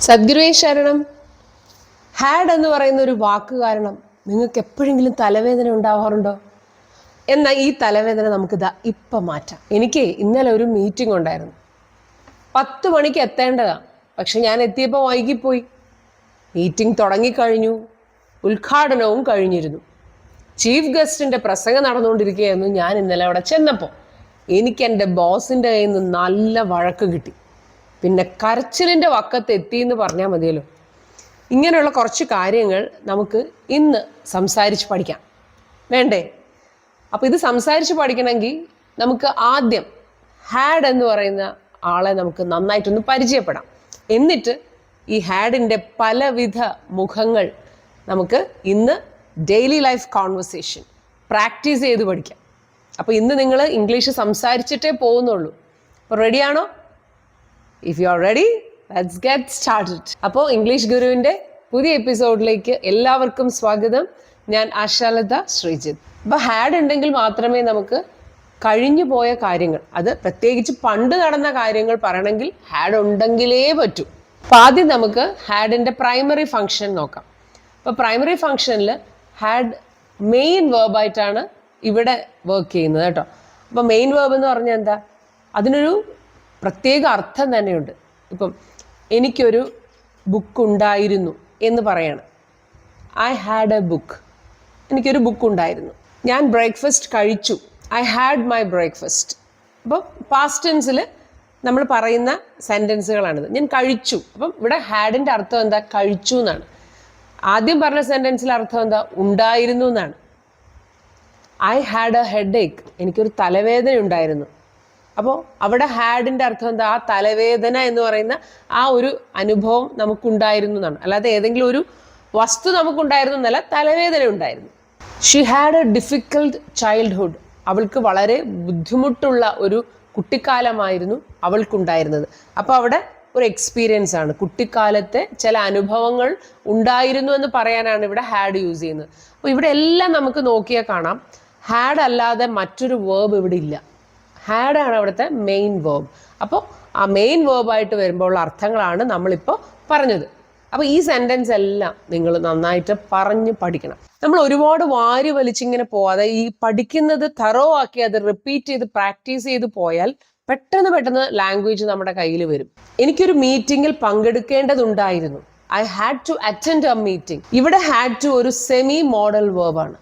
സദ്ഗുരുവേ ശരണം. ഹാഡ് എന്ന് പറയുന്ന ഒരു വാക്ക് കാരണം നിങ്ങൾക്ക് എപ്പോഴെങ്കിലും തലവേദന ഉണ്ടാവാറുണ്ടോ? എന്നാൽ ഈ തലവേദന നമുക്കിതാ ഇപ്പം മാറ്റാം. എനിക്ക് ഇന്നലെ ഒരു മീറ്റിംഗ് ഉണ്ടായിരുന്നു. 10 മണിക്ക് എത്തേണ്ടതാണ്, പക്ഷെ ഞാൻ എത്തിയപ്പോൾ വൈകിപ്പോയി. മീറ്റിംഗ് തുടങ്ങിക്കഴിഞ്ഞു, ഉദ്ഘാടനവും കഴിഞ്ഞിരുന്നു. ചീഫ് ഗസ്റ്റിൻ്റെ പ്രസംഗം നടന്നുകൊണ്ടിരിക്കുകയായിരുന്നു. ഞാൻ ഇന്നലെ അവിടെ ചെന്നപ്പോൾ എനിക്ക് എൻ്റെ ബോസിൻ്റെ കയ്യിൽ നിന്ന് നല്ല വഴക്ക് കിട്ടി. പിന്നെ കരച്ചിലിൻ്റെ വക്കത്ത് എത്തിയെന്ന് പറഞ്ഞാൽ മതിയല്ലോ. ഇങ്ങനെയുള്ള കുറച്ച് കാര്യങ്ങൾ നമുക്ക് ഇന്ന് സംസാരിച്ച് പഠിക്കാം, വേണ്ടേ? അപ്പോൾ ഇത് സംസാരിച്ച് പഠിക്കണമെങ്കിൽ നമുക്ക് ആദ്യം ഹാഡ് എന്ന് പറയുന്ന ആളെ നമുക്ക് നന്നായിട്ടൊന്ന് പരിചയപ്പെടാം. എന്നിട്ട് ഈ ഹാഡിൻ്റെ പലവിധ മുഖങ്ങൾ നമുക്ക് ഇന്ന് ഡെയിലി ലൈഫ് കോൺവെർസേഷൻ പ്രാക്ടീസ് ചെയ്ത് പഠിക്കാം. അപ്പോൾ ഇന്ന് നിങ്ങൾ ഇംഗ്ലീഷ് സംസാരിച്ചിട്ടേ പോകുന്നുള്ളൂ. അപ്പോൾ റെഡിയാണോ? If you are ready, let's get started. അപ്പോൾ ഇംഗ്ലീഷ് ഗുരുവിൻ്റെ പുതിയ എപ്പിസോഡിലേക്ക് എല്ലാവർക്കും സ്വാഗതം. ഞാൻ ആശാലത ശ്രീജിത്ത്. അപ്പോൾ ഹാഡ് ഉണ്ടെങ്കിൽ മാത്രമേ നമുക്ക് കഴിഞ്ഞു പോയ കാര്യങ്ങൾ, അത് പ്രത്യേകിച്ച് പണ്ട് നടന്ന കാര്യങ്ങൾ പറയണമെങ്കിൽ ഹാഡ് ഉണ്ടെങ്കിലേ പറ്റൂ. അപ്പോൾ ആദ്യം നമുക്ക് ഹാഡിൻ്റെ പ്രൈമറി ഫങ്ഷൻ നോക്കാം. അപ്പോൾ പ്രൈമറി ഫങ്ഷനിൽ ഹാഡ് മെയിൻ വേർബായിട്ടാണ് ഇവിടെ വർക്ക് ചെയ്യുന്നത് കേട്ടോ. അപ്പോൾ മെയിൻ വേർബ് എന്ന് പറഞ്ഞാൽ എന്താ? അതിനൊരു പ്രത്യേക അർത്ഥം തന്നെയുണ്ട്. ഇപ്പം എനിക്കൊരു ബുക്ക് ഉണ്ടായിരുന്നു എന്ന് പറയാണ്. I had A book. എനിക്കൊരു ബുക്ക് ഉണ്ടായിരുന്നു. ഞാൻ ബ്രേക്ക്ഫാസ്റ്റ് കഴിച്ചു. I had my breakfast. അപ്പം പാസ്റ്റ് ടെൻസിൽ നമ്മൾ പറയുന്ന സെൻറ്റൻസുകളാണിത്. ഞാൻ കഴിച്ചു. അപ്പം ഇവിടെ ഹാഡിൻ്റെ അർത്ഥം എന്താ? കഴിച്ചു എന്നാണ്. ആദ്യം പറഞ്ഞ സെൻറ്റൻസിൽ അർത്ഥം എന്താ? ഉണ്ടായിരുന്നു എന്നാണ്. ഐ ഹാഡ് എ ഹെഡ് ഏക്ക്. എനിക്കൊരു തലവേദന ഉണ്ടായിരുന്നു. അപ്പോൾ അവിടെ ഹാഡിൻ്റെ അർത്ഥം എന്താ? ആ തലവേദന എന്ന് പറയുന്ന ആ ഒരു അനുഭവം നമുക്കുണ്ടായിരുന്നു എന്നാണ്. അല്ലാതെ ഏതെങ്കിലും ഒരു വസ്തു നമുക്കുണ്ടായിരുന്നു എന്നല്ല, തലവേദന ഉണ്ടായിരുന്നു. She had A difficult childhood. അവൾക്ക് വളരെ ബുദ്ധിമുട്ടുള്ള ഒരു കുട്ടിക്കാലമായിരുന്നു അവൾക്കുണ്ടായിരുന്നത്. അപ്പോൾ അവിടെ ഒരു എക്സ്പീരിയൻസ് ആണ്, കുട്ടിക്കാലത്തെ ചില അനുഭവങ്ങൾ ഉണ്ടായിരുന്നു എന്ന് പറയാനാണ് ഇവിടെ ഹാഡ് യൂസ് ചെയ്യുന്നത്. അപ്പോൾ ഇവിടെ എല്ലാം നമുക്ക് നോക്കിയാൽ കാണാം, ഹാഡ് അല്ലാതെ മറ്റൊരു വേർബ് ഇവിടെ ഇല്ല. ഹാഡാണ് അവിടുത്തെ മെയിൻ വേർബ്. അപ്പോൾ ആ മെയിൻ വേർബായിട്ട് വരുമ്പോൾ ഉള്ള അർത്ഥങ്ങളാണ് നമ്മളിപ്പോൾ പറഞ്ഞത്. അപ്പോൾ ഈ സെൻറ്റൻസ് എല്ലാം നിങ്ങൾ നന്നായിട്ട് പറഞ്ഞ് പഠിക്കണം. നമ്മൾ ഒരുപാട് വാരി വലിച്ചിങ്ങനെ പോവാതെ ഈ പഠിക്കുന്നത് തറോ ആക്കി അത് റിപ്പീറ്റ് ചെയ്ത് പ്രാക്ടീസ് ചെയ്ത് പോയാൽ പെട്ടെന്ന് ലാംഗ്വേജ് നമ്മുടെ കയ്യിൽ വരും. എനിക്കൊരു മീറ്റിങ്ങിൽ പങ്കെടുക്കേണ്ടതുണ്ടായിരുന്നു. I had to attend a meeting. ഇവിടെ ഹാഡ് ടു ഒരു സെമി മോഡൽ വേർബാണ്.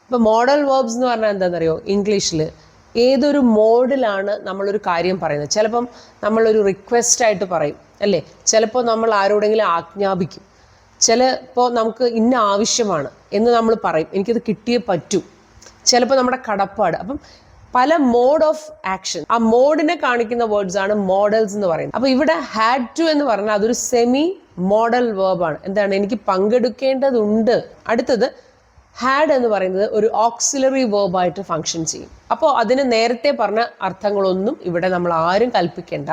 അപ്പോൾ മോഡൽ വേർബ്സ് എന്ന് പറഞ്ഞാൽ എന്താണെന്നറിയോ? ഇംഗ്ലീഷിൽ ഏതൊരു മോഡിലാണ് നമ്മളൊരു കാര്യം പറയുന്നത്. ചിലപ്പം നമ്മളൊരു റിക്വസ്റ്റ് ആയിട്ട് പറയും, അല്ലേ? ചിലപ്പോൾ നമ്മൾ ആരോടെങ്കിലും ആജ്ഞാപിക്കും. ചിലപ്പോൾ നമുക്ക് ഇന്ന ആവശ്യമാണ് എന്ന് നമ്മൾ പറയും, എനിക്കത് കിട്ടിയേ പറ്റൂ. ചിലപ്പോൾ നമ്മുടെ കടപ്പാട്. അപ്പം പല മോഡ് ഓഫ് ആക്ഷൻ, ആ മോഡിനെ കാണിക്കുന്ന വേർഡ്സ് ആണ് മോഡൽസ് എന്ന് പറയുന്നത്. അപ്പോൾ ഇവിടെ ഹാഡ് ടു എന്ന് പറഞ്ഞാൽ അതൊരു സെമി മോഡൽ വേർബാണ്. എന്താണ്? എനിക്ക് പങ്കെടുക്കേണ്ടതുണ്ട്. അടുത്തത് ഹാഡ് എന്ന് പറയുന്നത് ഒരു ഓക്സിലറി വേർബായിട്ട് ഫങ്ഷൻ ചെയ്യും. അപ്പോൾ അതിന് നേരത്തെ പറഞ്ഞ അർത്ഥങ്ങളൊന്നും ഇവിടെ നമ്മൾ ആരും കൽപ്പിക്കേണ്ട.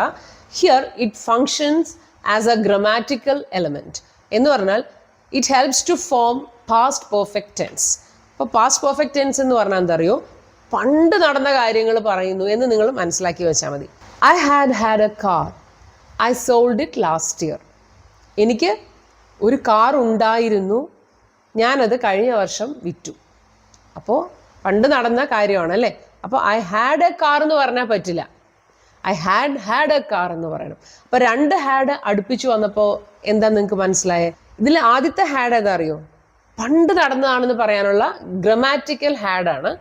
Here it functions as a grammatical element എന്ന് പറഞ്ഞാൽ it helps to form past perfect tense. അപ്പോൾ പാസ്റ്റ് പെർഫെക്റ്റ് ടെൻസ് എന്ന് പറഞ്ഞാൽ എന്താ അറിയോ? പണ്ട് നടന്ന കാര്യങ്ങൾ പറയുന്നു എന്ന് നിങ്ങൾ മനസ്സിലാക്കി വെച്ചാൽ മതി. I had A car. I sold it last year. എനിക്ക് ഒരു കാർ ഉണ്ടായിരുന്നു, ഞാനത് കഴിഞ്ഞ വർഷം വിറ്റു. അപ്പോൾ പണ്ട് നടന്ന കാര്യമാണ്, അല്ലേ? അപ്പോൾ ഐ ഹാഡ് എ കാർ എന്ന് പറഞ്ഞാൽ പറ്റില്ല. ഐ ഹാഡ് എ കാർ എന്ന് പറയണം. അപ്പോൾ രണ്ട് ഹാഡ് അടുപ്പിച്ച് വന്നപ്പോൾ എന്താ നിങ്ങൾക്ക് മനസ്സിലായേ? ഇതിൽ ആദ്യത്തെ ഹാഡ് ഏതാ അറിയോ? പണ്ട് നടന്നതാണെന്ന് പറയാനുള്ള ഗ്രമാറ്റിക്കൽ ഹാഡാണ്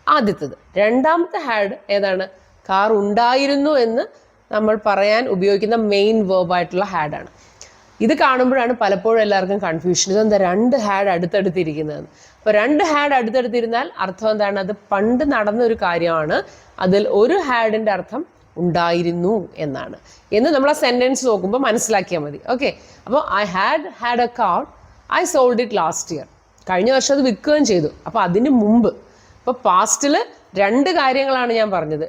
ആദ്യത്തേത്. രണ്ടാമത്തെ ഹാഡ് ഏതാണ്? കാർ ഉണ്ടായിരുന്നു എന്ന് നമ്മൾ പറയാൻ ഉപയോഗിക്കുന്ന മെയിൻ വേർബായിട്ടുള്ള ഹാഡാണ്. ഇത് കാണുമ്പോഴാണ് പലപ്പോഴും എല്ലാവർക്കും കൺഫ്യൂഷൻ. ഇതെന്താ രണ്ട് ഹാഡ് അടുത്തടുത്തിരിക്കുന്നതെന്ന്. അപ്പോൾ രണ്ട് ഹാഡ് അടുത്തടുത്തിരുന്നാൽ അർത്ഥം എന്താണ്? അത് പണ്ട് നടന്നൊരു കാര്യമാണ്. അതിൽ ഒരു ഹാഡിൻ്റെ അർത്ഥം ഉണ്ടായിരുന്നു എന്നാണ് എന്ന് നമ്മൾ ആ സെൻറ്റൻസ് നോക്കുമ്പോൾ മനസ്സിലാക്കിയാൽ മതി. ഓക്കെ. അപ്പോൾ I had A car. I sold it last year. കഴിഞ്ഞ വർഷം അത് വിൽക്കുകയും ചെയ്തു. അപ്പോൾ അതിന് മുമ്പ്, ഇപ്പോൾ പാസ്റ്റിൽ രണ്ട് കാര്യങ്ങളാണ് ഞാൻ പറഞ്ഞത്.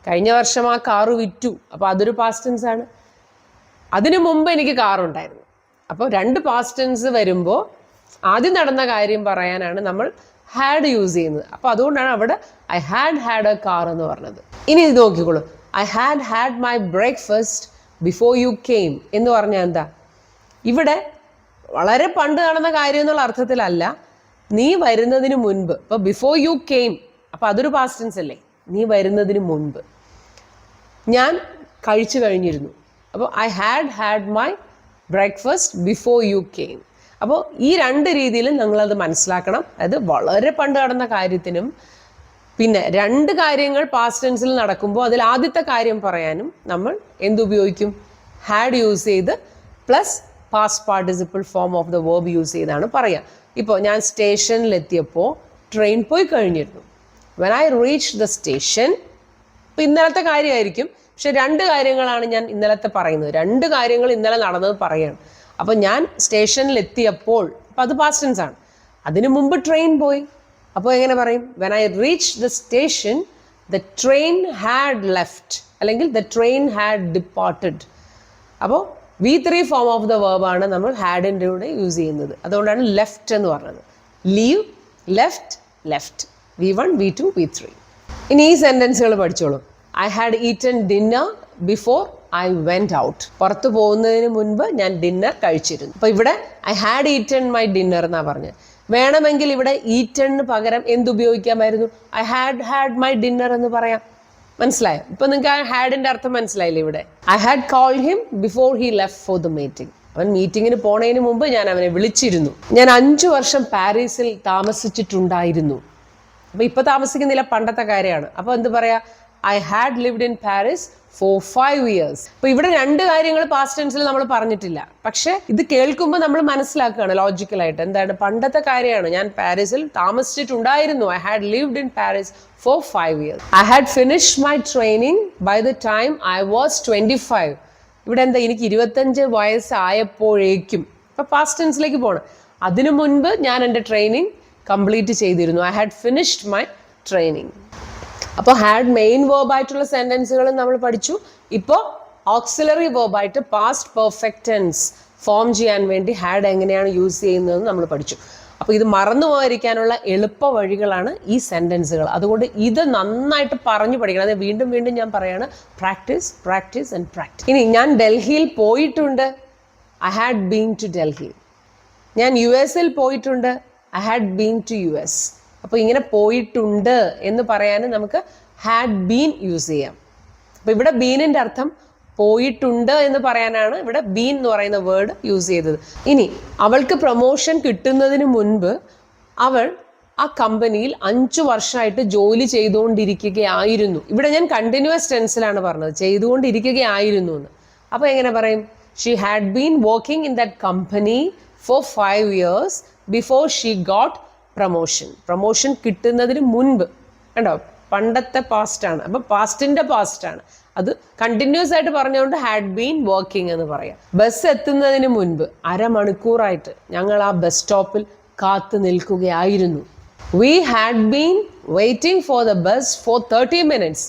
കഴിഞ്ഞ വർഷം ആ കാറ് വിറ്റു, അപ്പോൾ അതൊരു പാസ്റ്റ് ടെൻസ് ആണ്. അതിനു മുമ്പ് എനിക്ക് കാറുണ്ടായിരുന്നു. അപ്പോൾ രണ്ട് പാസ്റ്റ് ടെൻസ് വരുമ്പോൾ ആദ്യം നടന്ന കാര്യം പറയാനാണ് നമ്മൾ ഹാഡ് യൂസ് ചെയ്യുന്നത്. അപ്പോൾ അതുകൊണ്ടാണ് അവിടെ ഐ ഹാഡ് എ കാർ എന്ന് പറഞ്ഞത്. ഇനി ഇത് നോക്കിക്കോളൂ. I had my breakfast before you came എന്ന് പറഞ്ഞാൽ എന്താ? ഇവിടെ വളരെ പണ്ട് നടന്ന കാര്യം എന്നുള്ള അർത്ഥത്തിലല്ല, നീ വരുന്നതിന് മുൻപ്. ഇപ്പോൾ ബിഫോർ യു കെയിം, അപ്പോൾ അതൊരു പാസ്റ്റ് ടെൻസ് അല്ലേ. നീ വരുന്നതിന് മുൻപ് ഞാൻ കഴിച്ചു കഴിഞ്ഞിരുന്നു. അപ്പോൾ I had my breakfast before you came. അപ്പോൾ ഈ രണ്ട് രീതിയിലും നിങ്ങളത് മനസ്സിലാക്കണം. അത് വളരെ പണ്ട് നടന്ന കാര്യത്തിനും പിന്നെ രണ്ട് കാര്യങ്ങൾ പാസ്റ്റ് ടെൻസിൽ നടക്കുമ്പോൾ അതിൽ ആദ്യത്തെ കാര്യം പറയാനും നമ്മൾ എന്തുപയോഗിക്കും? ഹാഡ് യൂസ് ചെയ്ത് plus past participle form of the verb use ചെയ്താണ് പറയുക. ഇപ്പോൾ ഞാൻ സ്റ്റേഷനിലെത്തിയപ്പോൾ ട്രെയിൻ പോയി കഴിഞ്ഞിരുന്നു. When I reach the station, ഇപ്പം ഇന്നലത്തെ കാര്യമായിരിക്കും, പക്ഷെ രണ്ട് കാര്യങ്ങളാണ് ഞാൻ ഇന്നലത്തെ പറയുന്നത്. രണ്ട് കാര്യങ്ങൾ ഇന്നലെ നടന്നത് പറയാണ്. അപ്പം ഞാൻ സ്റ്റേഷനിലെത്തിയപ്പോൾ, അപ്പം അത് പാസ്റ്റ് ടെൻസ് ആണ്. അതിനു മുമ്പ് ട്രെയിൻ പോയി. അപ്പോൾ എങ്ങനെ പറയും? When I reach the station the train had left, അല്ലെങ്കിൽ ദ ട്രെയിൻ ഹാഡ് ഡിപ്പാർട്ടഡ്. അപ്പോൾ V3 ഫോം ഓഫ് ദ വേർബാണ് നമ്മൾ ഹാഡിൻ്റെ കൂടെ യൂസ് ചെയ്യുന്നത്. അതുകൊണ്ടാണ് ലെഫ്റ്റ് എന്ന് പറഞ്ഞത്. Leave, left, left. V1, V2, V3. ഇനി ഈ സെൻറ്റൻസുകൾ പഠിച്ചോളൂ. I had eaten dinner before I went out. പുറത്ത് പോകുന്നതിന് മുൻപ് ഞാൻ ഡിന്നർ കഴിച്ചിരുന്നു. അപ്പോൾ ഇവിടെ I had eaten my dinner എന്നാണ് പറഞ്ഞത്. വേണമെങ്കിൽ ഇവിടെ ഈറ്റണിന് പകരം എന്തുപയോഗിക്കാമായിരുന്നു? ഐ ഹാഡ് മൈ ഡിന്നർ എന്ന് പറയാം. മനസ്സിലായോ? ഇപ്പൊ നിങ്ങൾക്ക് ആ ഹാഡിന്റെ അർത്ഥം മനസ്സിലായില്ലേ? ഇവിടെ I had called him before he left for the meeting. അവൻ മീറ്റിങ്ങിന് പോണതിന് മുമ്പ് ഞാൻ അവനെ വിളിച്ചിരുന്നു. ഞാൻ 5 വർഷം പാരീസിൽ താമസിച്ചിട്ടുണ്ടായിരുന്നു. അപ്പൊ ഇപ്പൊ താമസിക്കുന്നില്ല, പണ്ടത്തെ കാര്യമാണ്. അപ്പൊ എന്ത് പറയാ? I had lived in Paris for 5 years. അപ്പൊ ഇവിടെ രണ്ട് കാര്യങ്ങൾ പാസ്റ്റ് ടെൻസിൽ നമ്മൾ പറഞ്ഞിട്ടില്ല. പക്ഷെ ഇത് കേൾക്കുമ്പോൾ നമ്മൾ മനസ്സിലാക്കുകയാണ് ലോജിക്കലായിട്ട്. എന്താണ്? പണ്ടത്തെ കാര്യമാണ്. ഞാൻ പാരീസിൽ താമസിച്ചിട്ടുണ്ടായിരുന്നു. I had lived in Paris for 5 years. I had finished my training by the time I was 25. ഇവിടെ എന്താ? എനിക്ക് 25 വയസ്സായപ്പോഴേക്കും. അപ്പോൾ പാസ്റ്റ് ടെൻസിലേക്ക് പോകണം. അതിനു മുൻപ് ഞാൻ എൻ്റെ ട്രെയിനിങ് കംപ്ലീറ്റ് ചെയ്തിരുന്നു. I had finished my training. അപ്പോൾ ഹാഡ് മെയിൻ വേർബായിട്ടുള്ള സെൻറ്റൻസുകൾ നമ്മൾ പഠിച്ചു. ഇപ്പോൾ ഓക്സിലറി വേർബായിട്ട് പാസ്റ്റ് പെർഫെക്റ്റ് ടെൻസ് ഫോം ചെയ്യാൻ വേണ്ടി ഹാഡ് എങ്ങനെയാണ് യൂസ് ചെയ്യുന്നതെന്ന് നമ്മൾ പഠിച്ചു. അപ്പോൾ ഇത് മറന്നു പോകാതിരിക്കാനുള്ള എളുപ്പ വഴികളാണ് ഈ സെൻറ്റൻസുകൾ. അതുകൊണ്ട് ഇത് നന്നായിട്ട് പറഞ്ഞു പഠിക്കണം. അത് വീണ്ടും വീണ്ടും ഞാൻ പറയാണ്, പ്രാക്ടീസ്, പ്രാക്ടീസ് ആൻഡ് പ്രാക്ടീസ്. ഇനി ഞാൻ ഡൽഹിയിൽ പോയിട്ടുണ്ട്. I had been to Delhi. ഞാൻ US-ൽ പോയിട്ടുണ്ട്. I had been to US. അപ്പോൾ ഇങ്ങനെ പോയിട്ടുണ്ട് എന്ന് പറയാൻ നമുക്ക് ഹാഡ് ബീൻ യൂസ് ചെയ്യാം. അപ്പോൾ ഇവിടെ ബീനിൻ്റെ അർത്ഥം പോയിട്ടുണ്ട് എന്ന് പറയാനാണ് ഇവിടെ ബീൻ എന്ന് പറയുന്ന വേർഡ് യൂസ് ചെയ്തത്. ഇനി അവൾക്ക് പ്രൊമോഷൻ കിട്ടുന്നതിന് മുൻപ് അവൾ ആ കമ്പനിയിൽ 5 വർഷമായിട്ട് ജോലി ചെയ്തുകൊണ്ടിരിക്കുകയായിരുന്നു. ഇവിടെ ഞാൻ കണ്ടിന്യൂസ് ടെൻസിലാണ് പറഞ്ഞത്, ചെയ്തുകൊണ്ടിരിക്കുകയായിരുന്നു എന്ന്. അപ്പോൾ എങ്ങനെ പറയും? She had been working in that company for 5 years before she got promotion. Promotion കിട്ടുന്നതിന് മുൻപ്. കണ്ടോ? പണ്ടത്തെ പാസ്റ്റാണ്. അപ്പം പാസ്റ്റിൻ്റെ പാസ്റ്റാണ്. അത് കണ്ടിന്യൂസ് ആയിട്ട് പറഞ്ഞുകൊണ്ട് ഹാഡ് ബീൻ വർക്കിംഗ് എന്ന് പറയാം. ബസ് എത്തുന്നതിന് മുൻപ് അരമണിക്കൂറായിട്ട് ഞങ്ങൾ ആ ബസ് സ്റ്റോപ്പിൽ കാത്തു നിൽക്കുകയായിരുന്നു. We had been waiting for the bus for 30 minutes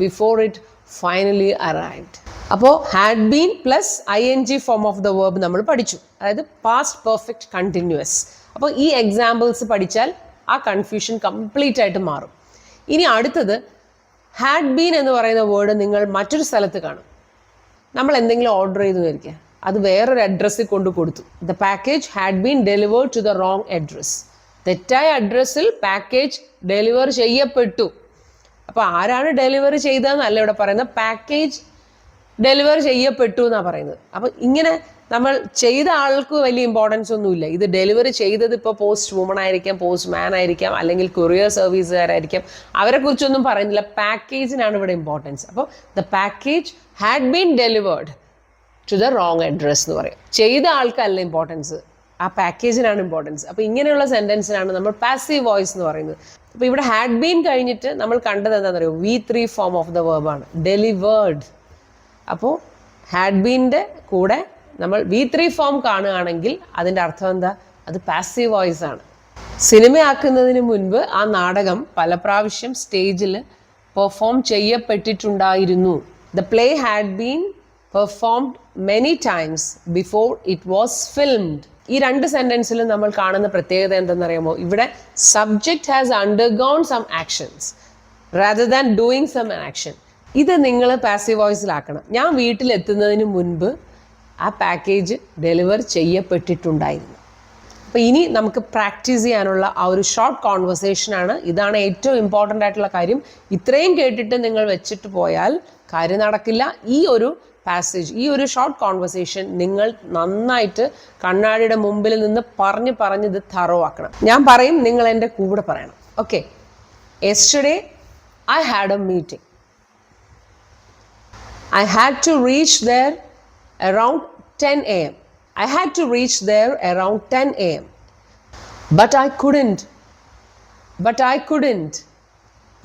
before it finally arrived. അപ്പോൾ had been plus ING form of the verb നമ്മൾ പഠിച്ചു. അതായത് പാസ്റ്റ് പെർഫെക്റ്റ് കണ്ടിന്യൂസ്. അപ്പോൾ ഈ എക്സാമ്പിൾസ് പഠിച്ചാൽ ആ കൺഫ്യൂഷൻ കംപ്ലീറ്റ് ആയിട്ട് മാറും. ഇനി അടുത്തത് ഹാഡ് ബീൻ എന്ന് പറയുന്ന വേർഡ് നിങ്ങൾ മറ്റൊരു സ്ഥലത്ത് കാണും. നമ്മൾ എന്തെങ്കിലും ഓർഡർ ചെയ്തു വരിക, അത് വേറൊരു അഡ്രസ്സിൽ കൊണ്ട് കൊടുത്തു. The package had been delivered to the wrong address. തെറ്റായ അഡ്രസ്സിൽ പാക്കേജ് ഡെലിവർ ചെയ്യപ്പെട്ടു. അപ്പോൾ ആരാണ് ഡെലിവറി ചെയ്തതെന്നല്ല ഇവിടെ പറയുന്നത്, പാക്കേജ് ഡെലിവർ ചെയ്യപ്പെട്ടു എന്നാണ് പറയുന്നത്. അപ്പോൾ ഇങ്ങനെ നമ്മൾ ചെയ്ത ആൾക്ക് വലിയ ഇമ്പോർട്ടൻസ് ഒന്നുമില്ല. ഇത് ഡെലിവറി ചെയ്തത് ഇപ്പോൾ പോസ്റ്റ് വുമൺ ആയിരിക്കാം, പോസ്റ്റ് മാൻ ആയിരിക്കാം, അല്ലെങ്കിൽ കൊറിയർ സർവീസുകാരായിരിക്കാം. അവരെ കുറിച്ചൊന്നും പറയുന്നില്ല. പാക്കേജിനാണ് ഇവിടെ ഇമ്പോർട്ടൻസ്. അപ്പോൾ the package had been delivered to the wrong address എന്ന് പറയും. ചെയ്ത ആൾക്കല്ല ഇമ്പോർട്ടൻസ്, ആ പാക്കേജിനാണ് ഇമ്പോർട്ടൻസ്. അപ്പോൾ ഇങ്ങനെയുള്ള സെൻറ്റൻസിനാണ് നമ്മൾ പാസീവ് വോയിസ് എന്ന് പറയുന്നത്. അപ്പോൾ ഇവിടെ ഹാഡ് ബീൻ കഴിഞ്ഞിട്ട് നമ്മൾ കണ്ടത് എന്താണെന്ന് അറിയോ? V3 ഫോം ഓഫ് ദ വേർബാണ്, ഡെലിവേർഡ്. അപ്പോൾ ഹാഡ് ബീൻ്റെ കൂടെ നമ്മൾ V3 ഫോം കാണുകയാണെങ്കിൽ അതിൻ്റെ അർത്ഥം എന്താ? അത് പാസീവ് വോയിസ് ആണ്. സിനിമയാക്കുന്നതിന് മുൻപ് ആ നാടകം പല പ്രാവശ്യം സ്റ്റേജിൽ പെർഫോം ചെയ്യപ്പെട്ടിട്ടുണ്ടായിരുന്നു. The play had been performed many times before it was filmed. ഈ രണ്ട് സെൻറ്റൻസിലും നമ്മൾ കാണുന്ന പ്രത്യേകത എന്തെന്നറിയാമോ? ഇവിടെ subject has undergone some actions rather than doing some action. ഇത് നിങ്ങൾ പാസീവ് വോയിസിലാക്കണം. ഞാൻ വീട്ടിലെത്തുന്നതിന് മുൻപ് ആ പാക്കേജ് ഡെലിവർ ചെയ്യപ്പെട്ടിട്ടുണ്ടായിരുന്നു. അപ്പോൾ ഇനി നമുക്ക് പ്രാക്ടീസ് ചെയ്യാനുള്ള ആ ഒരു ഷോർട്ട് കോൺവെർസേഷനാണ്. ഇതാണ് ഏറ്റവും ഇമ്പോർട്ടൻ്റ് ആയിട്ടുള്ള കാര്യം. ഇത്രയും കേട്ടിട്ട് നിങ്ങൾ വെച്ചിട്ട് പോയാൽ കാര്യം നടക്കില്ല. ഈ ഒരു പാസേജ്, ഈ ഒരു ഷോർട്ട് കോൺവെർസേഷൻ നിങ്ങൾ നന്നായിട്ട് കണ്ണാടിയുടെ മുമ്പിൽ നിന്ന് പറഞ്ഞ് ഇത് തറോ ആക്കണം. ഞാൻ പറയും, നിങ്ങൾ എൻ്റെ കൂടെ പറയണം. Okay. Yesterday I had a meeting. I had to reach there around 10 a.m. I had to reach there around 10 a.m. But I couldn't.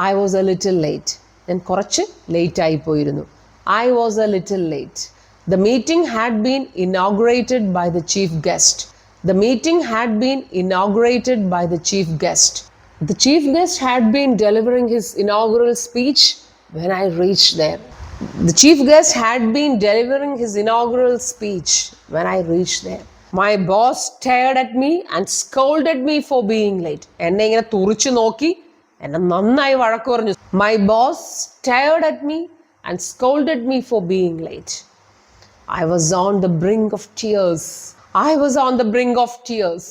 I was a little late. ഞാൻ കുറച്ച് ലേറ്റ് ആയി പോയിരുന്നു. I was a little late. The meeting had been inaugurated by the chief guest. The meeting had been inaugurated by the chief guest. The chief guest had been delivering his inaugural speech when I reached there. The chief guest had been delivering his inaugural speech when I reached there. My boss stared at me and scolded me for being late. എന്നെ ഇങ്ങനെ തുറിച്ചു നോക്കി എന്നെ നന്നായി വഴക്ക് പറഞ്ഞു. My boss stared at me and scolded me for being late. I was on the brink of tears.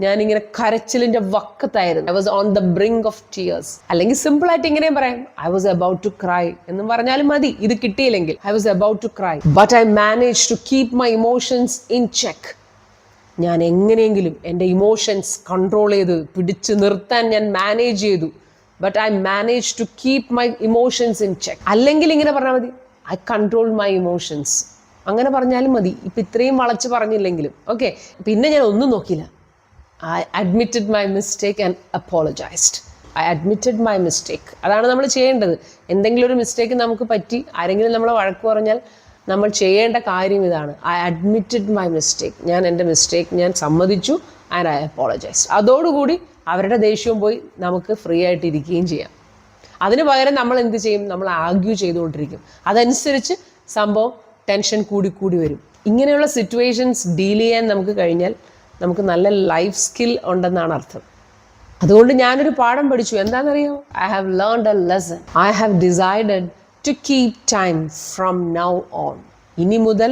ഞാനിങ്ങനെ കരച്ചിലിൻ്റെ വക്കത്തായിരുന്നു. I was on the brink of tears. അല്ലെങ്കിൽ സിമ്പിളായിട്ട് ഇങ്ങനെയും പറയാം, I was about to cry എന്നും പറഞ്ഞാലും മതി. ഇത് കിട്ടിയില്ലെങ്കിൽ I was about to cry. But I managed to keep my emotions in check. ഞാൻ എങ്ങനെയെങ്കിലും എൻ്റെ ഇമോഷൻസ് കൺട്രോൾ ചെയ്ത് പിടിച്ചു നിർത്താൻ ഞാൻ മാനേജ് ചെയ്തു. But I managed to keep my emotions in check. അല്ലെങ്കിൽ ഇങ്ങനെ പറഞ്ഞാൽ മതി, I controlled my emotions. അങ്ങനെ പറഞ്ഞാലും മതി. ഇപ്പം ഇത്രയും വളച്ച് പറഞ്ഞില്ലെങ്കിലും. ഓക്കെ. പിന്നെ ഞാൻ ഒന്നും നോക്കിയില്ല. I admitted my mistake and apologized. അതാണ് നമ്മൾ ചെയ്യേണ്ടത്. എന്തെങ്കിലും ഒരു മിസ്റ്റേക്ക് നമുക്ക് പറ്റി, ആരെങ്കിലും നമ്മളെ വഴക്ക് പറഞ്ഞാൽ നമ്മൾ ചെയ്യേണ്ട കാര്യം ഇതാണ്. I admitted my mistake. ഞാൻ എൻ്റെ മിസ്റ്റേക്ക് ഞാൻ സമ്മതിച്ചു and I apologized. അതോടുകൂടി അവരുടെ ദേഷ്യവും പോയി നമുക്ക് ഫ്രീ ആയിട്ട് ഇരിക്കുകയും ചെയ്യാം. അതിന് പകരം നമ്മൾ എന്ത് ചെയ്യും? നമ്മൾ ആർഗ്യൂ ചെയ്തുകൊണ്ടിരിക്കും. അതനുസരിച്ച് സംഭവം ടെൻഷൻ കൂടി വരും. ഇങ്ങനെയുള്ള സിറ്റുവേഷൻസ് ഡീൽ ചെയ്യാൻ നമുക്ക് കഴിഞ്ഞാൽ നമുക്ക് നല്ല ലൈഫ് സ്കിൽ ഉണ്ടെന്നാണ് അർത്ഥം. അതുകൊണ്ട് ഞാനൊരു പാഠം പഠിച്ചു. എന്താണെന്നറിയോ? I have learned a lesson. I have decided to keep time from now on. ഇനി മുതൽ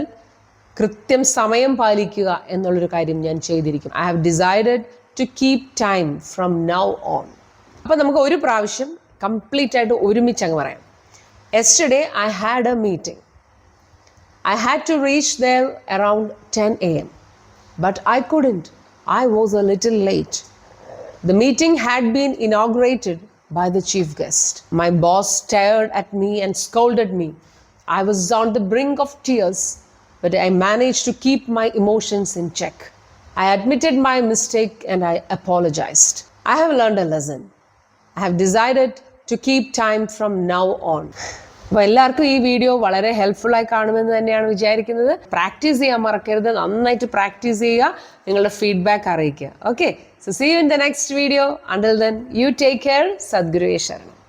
കൃത്യം സമയം പാലിക്കുക എന്നുള്ളൊരു കാര്യം ഞാൻ ചെയ്തിരിക്കും. I have decided to keep time from now on. അപ്പോൾ നമുക്ക് ഒരു പ്രാവശ്യം കംപ്ലീറ്റ് ആയിട്ട് ഒരുമിച്ച് അങ്ങ് പറയാം. Yesterday I had a meeting. I had to reach there around 10 a.m. But I couldn't. I was a little late. The meeting had been inaugurated by the chief guest. My boss stared at me and scolded me. I was on the brink of tears, but I managed to keep my emotions in check. I admitted my mistake and I apologized. I have learned a lesson. I have decided to keep time from now on. അപ്പോൾ എല്ലാവർക്കും ഈ video വളരെ ഹെൽപ്ഫുള്ളായി കാണുമെന്ന് തന്നെയാണ് വിചാരിക്കുന്നത്. Practice ചെയ്യാൻ മറക്കരുത്. നന്നായിട്ട് പ്രാക്ടീസ് ചെയ്യുക. നിങ്ങളുടെ ഫീഡ്ബാക്ക് അറിയിക്കുക. Okay. So see you in the next video. Until then you take care. സദ്ഗുരുവേ ശരണം.